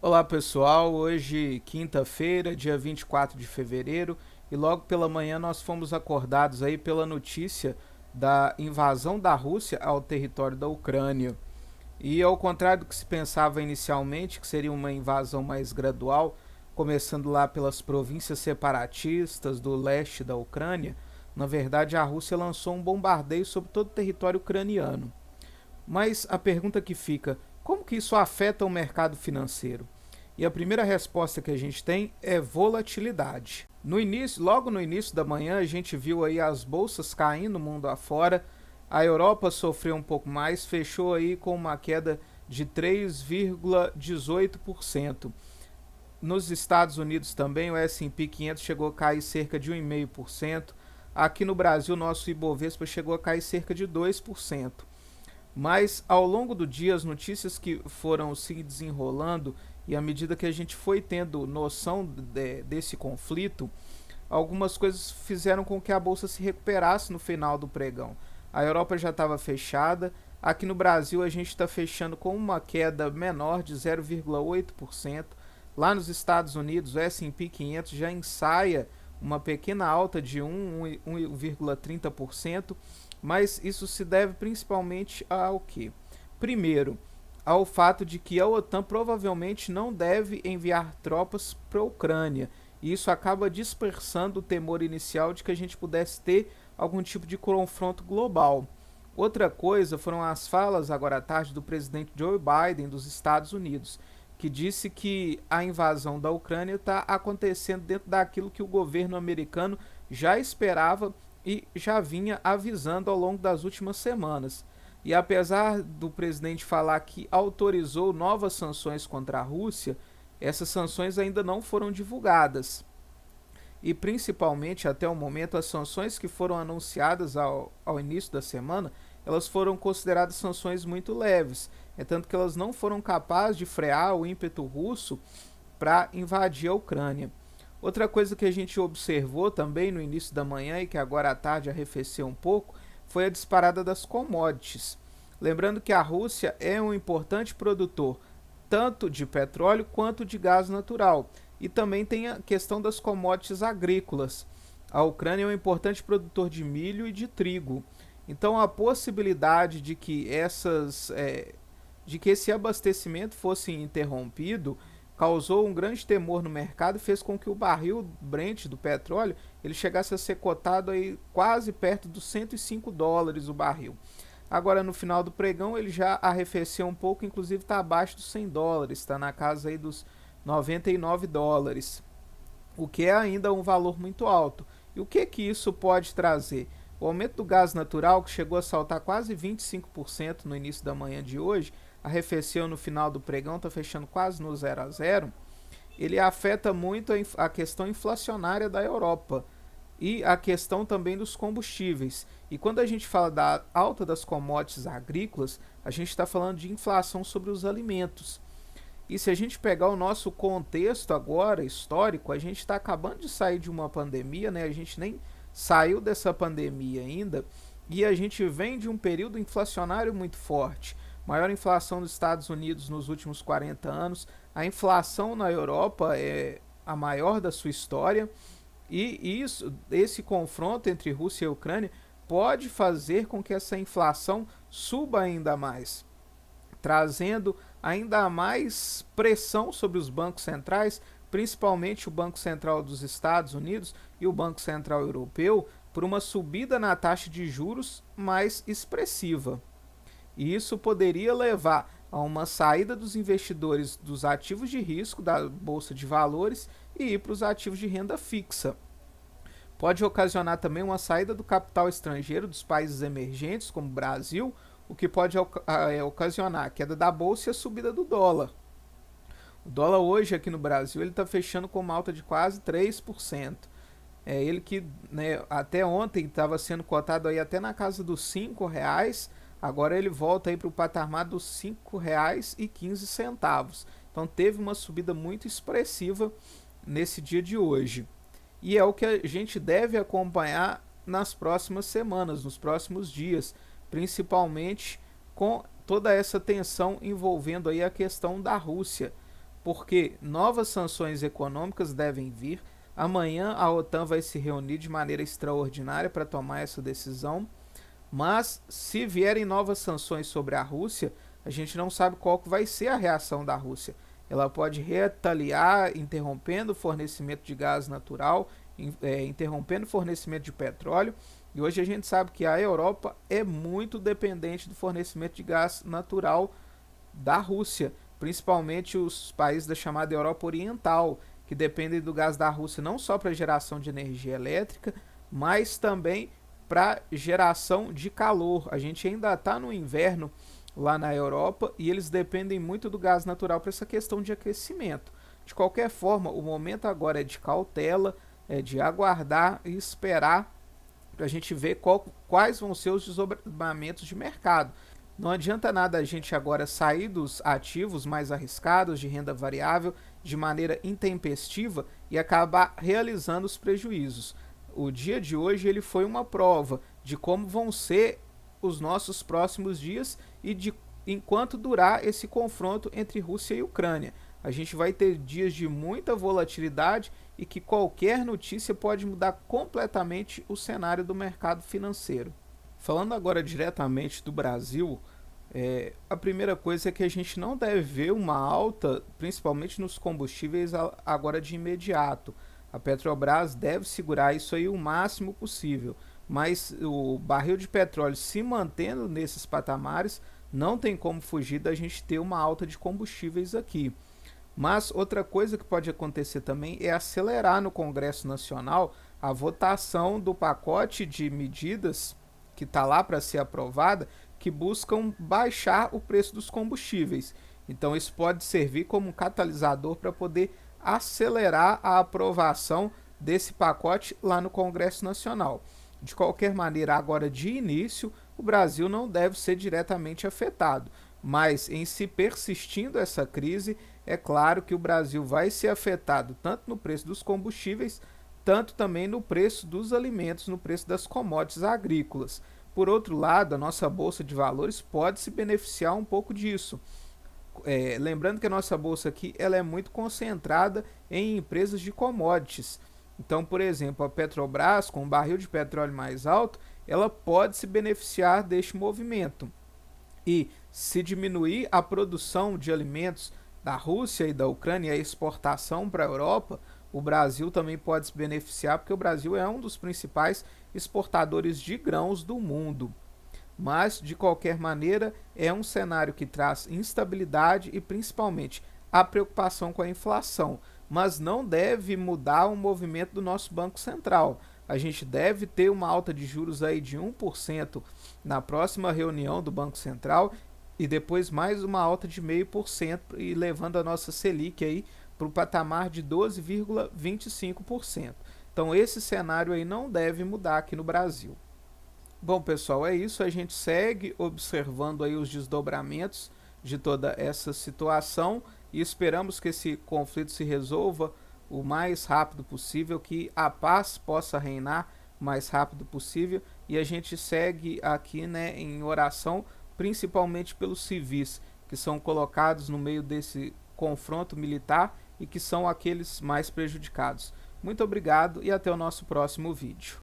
Olá pessoal, hoje quinta-feira, dia 24 de fevereiro, e logo pela manhã nós fomos acordados aí pela notícia da invasão da Rússia ao território da Ucrânia. E ao contrário do que se pensava inicialmente, que seria uma invasão mais gradual, começando lá pelas províncias separatistas do leste da Ucrânia, na verdade a Rússia lançou um bombardeio sobre todo o território ucraniano. Mas a pergunta que fica, como que isso afeta o mercado financeiro? E a primeira resposta que a gente tem é volatilidade. No início, logo no início da manhã, a gente viu aí as bolsas caindo mundo afora. A Europa sofreu um pouco mais, fechou aí com uma queda de 3,18%. Nos Estados Unidos também o S&P 500 chegou a cair cerca de 1,5%. Aqui no Brasil, nosso Ibovespa chegou a cair cerca de 2%. Mas ao longo do dia, as notícias que foram se desenrolando e à medida que a gente foi tendo noção desse conflito, algumas coisas fizeram com que a bolsa se recuperasse no final do pregão. A Europa já estava fechada, aqui no Brasil a gente está fechando com uma queda menor de 0,8%. Lá nos Estados Unidos, o S&P 500 já ensaia uma pequena alta de 1,30%, mas isso se deve principalmente ao que? Primeiro, ao fato de que a OTAN provavelmente não deve enviar tropas para a Ucrânia. E isso acaba dispersando o temor inicial de que a gente pudesse ter algum tipo de confronto global. Outra coisa foram as falas agora à tarde do presidente Joe Biden dos Estados Unidos, que disse que a invasão da Ucrânia está acontecendo dentro daquilo que o governo americano já esperava e já vinha avisando ao longo das últimas semanas. E apesar do presidente falar que autorizou novas sanções contra a Rússia, essas sanções ainda não foram divulgadas. E principalmente até o momento, as sanções que foram anunciadas ao início da semana, elas foram consideradas sanções muito leves. É tanto que elas não foram capazes de frear o ímpeto russo para invadir a Ucrânia. Outra coisa que a gente observou também no início da manhã e que agora à tarde arrefeceu um pouco foi a disparada das commodities. Lembrando que a Rússia é um importante produtor tanto de petróleo quanto de gás natural. E também tem a questão das commodities agrícolas. A Ucrânia é um importante produtor de milho e de trigo. Então a possibilidade de que esse abastecimento fosse interrompido causou um grande temor no mercado e fez com que o barril Brent do petróleo ele chegasse a ser cotado aí quase perto dos US$ 105 o barril. Agora no final do pregão ele já arrefeceu um pouco, inclusive está abaixo dos US$ 100, está na casa aí dos US$ 99, o que é ainda um valor muito alto. E o que isso pode trazer? O aumento do gás natural, que chegou a saltar quase 25% no início da manhã de hoje, arrefeceu no final do pregão, está fechando quase no 0 a 0. Ele afeta muito a questão inflacionária da Europa e a questão também dos combustíveis. E quando a gente fala da alta das commodities agrícolas, a gente está falando de inflação sobre os alimentos. E se a gente pegar o nosso contexto agora, histórico, a gente está acabando de sair de uma pandemia, né? A gente nem saiu dessa pandemia ainda, e a gente vem de um período inflacionário muito forte. Maior inflação dos Estados Unidos nos últimos 40 anos, a inflação na Europa é a maior da sua história, e esse confronto entre Rússia e Ucrânia pode fazer com que essa inflação suba ainda mais, trazendo ainda mais pressão sobre os bancos centrais, principalmente o Banco Central dos Estados Unidos e o Banco Central Europeu, por uma subida na taxa de juros mais expressiva. E isso poderia levar a uma saída dos investidores dos ativos de risco da Bolsa de Valores e ir para os ativos de renda fixa. Pode ocasionar também uma saída do capital estrangeiro dos países emergentes, como o Brasil, o que pode ocasionar a queda da bolsa e a subida do dólar. O dólar hoje aqui no Brasil está fechando com uma alta de quase 3%. É ele que, né, até ontem estava sendo cotado aí até na casa dos R$ 5, agora ele volta aí para o patamar dos R$ 5,15. Então teve uma subida muito expressiva nesse dia de hoje. E é o que a gente deve acompanhar nas próximas semanas, nos próximos dias, principalmente com toda essa tensão envolvendo aí a questão da Rússia. porque novas sanções econômicas devem vir. Amanhã a OTAN vai se reunir de maneira extraordinária para tomar essa decisão, mas se vierem novas sanções sobre a Rússia, a gente não sabe qual que vai ser a reação da Rússia. Ela pode retaliar, interrompendo o fornecimento de gás natural, interrompendo o fornecimento de petróleo. E hoje a gente sabe que a Europa é muito dependente do fornecimento de gás natural da Rússia, principalmente os países da chamada Europa Oriental, que dependem do gás da Rússia não só para geração de energia elétrica, mas também para geração de calor. A gente ainda está no inverno lá na Europa e eles dependem muito do gás natural para essa questão de aquecimento. De qualquer forma, o momento agora é de cautela, é de aguardar e esperar para a gente ver quais vão ser os desdobramentos de mercado. Não adianta nada a gente agora sair dos ativos mais arriscados de renda variável de maneira intempestiva e acabar realizando os prejuízos. O dia de hoje ele foi uma prova de como vão ser os nossos próximos dias e de enquanto durar esse confronto entre Rússia e Ucrânia. A gente vai ter dias de muita volatilidade e que qualquer notícia pode mudar completamente o cenário do mercado financeiro. Falando agora diretamente do Brasil, a primeira coisa é que a gente não deve ver uma alta, principalmente nos combustíveis, agora de imediato. A Petrobras deve segurar isso aí o máximo possível, mas o barril de petróleo se mantendo nesses patamares, não tem como fugir da gente ter uma alta de combustíveis aqui. Mas outra coisa que pode acontecer também é acelerar no Congresso Nacional a votação do pacote de medidas que está lá para ser aprovada, que buscam baixar o preço dos combustíveis. Então isso pode servir como um catalisador para poder acelerar a aprovação desse pacote lá no Congresso Nacional. De qualquer maneira, agora de início, o Brasil não deve ser diretamente afetado, mas em se persistindo essa crise, é claro que o Brasil vai ser afetado tanto no preço dos combustíveis, tanto também no preço dos alimentos, no preço das commodities agrícolas. Por outro lado, a nossa Bolsa de Valores pode se beneficiar um pouco disso. Lembrando que a nossa bolsa aqui ela é muito concentrada em empresas de commodities. Então, por exemplo, a Petrobras, com um barril de petróleo mais alto, ela pode se beneficiar deste movimento. E se diminuir a produção de alimentos da Rússia e da Ucrânia e a exportação para a Europa, o Brasil também pode se beneficiar, porque o Brasil é um dos principais exportadores de grãos do mundo. Mas, de qualquer maneira, é um cenário que traz instabilidade e principalmente a preocupação com a inflação, mas não deve mudar o movimento do nosso Banco Central. A gente deve ter uma alta de juros aí de 1% na próxima reunião do Banco Central e depois mais uma alta de 0,5% e levando a nossa Selic aí para o patamar de 12,25%. Então esse cenário aí não deve mudar aqui no Brasil. Bom, pessoal, é isso. A gente segue observando aí os desdobramentos de toda essa situação e esperamos que esse conflito se resolva o mais rápido possível, que a paz possa reinar o mais rápido possível e a gente segue aqui, né, em oração, principalmente pelos civis que são colocados no meio desse confronto militar e que são aqueles mais prejudicados. Muito obrigado e até o nosso próximo vídeo.